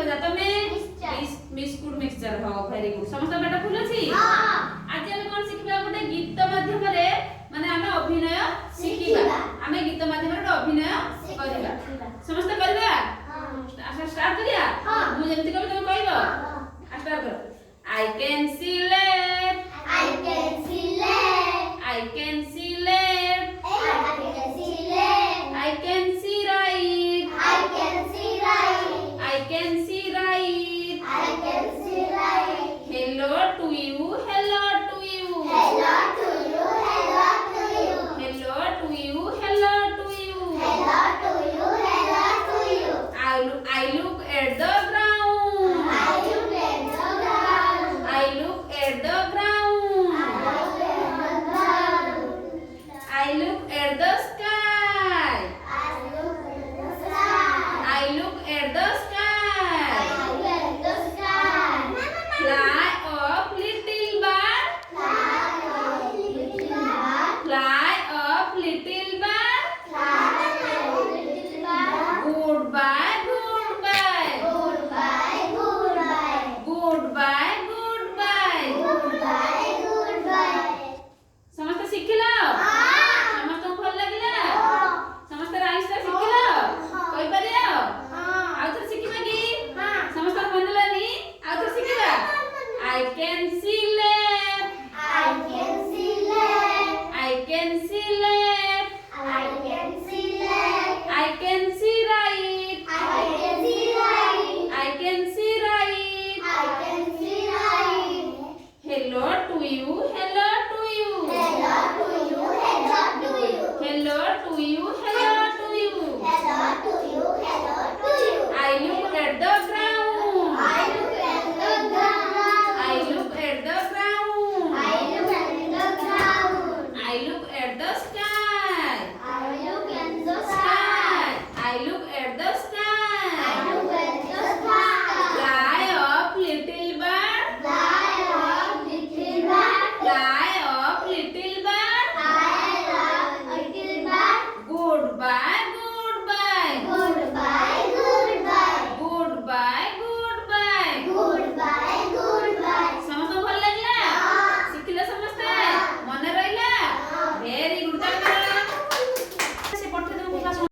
जा तमे biscuit mixture हो वेरी गुड समस्त बेटा फुल अछि आज हम कोन सिखबा गोटे गीत माध्यम रे माने हमें अभिनय सिखिबा हमें गीत माध्यम रे अभिनय करिबा समस्त करिबा अच्छा स्टार्ट करिया मु जेमति कहबे तुम कहबो स्टार्ट करो I can see left I can see left I can see left I can see left I can see right I can see right I can see right I can see right hello to you hello to you hello to you hello to you hello to you hello to you hello to you hello to you I look at the ground I look at the ground I look at the ground I look at the sky I look at the sky I look at the sky I look at the sky fly up little bird fly up little bird fly up little bird fly up little bird goodbye goodbye goodbye goodbye goodbye goodbye goodbye goodbye ସମସ୍ତେ ଶିଖିଲ ସମସ୍ତଙ୍କୁ ଭଲ ଲାଗିଲା ସମସ୍ତେ rice ଟା ଶିଖିଲ କହିପାରିବ ଆଉ ଥରେ ଶିଖିବା କି ସମସ୍ତଙ୍କୁ ମନେ ଲାଗିଲାନି ଆଉ ଥରେ ଶିଖିବା I can see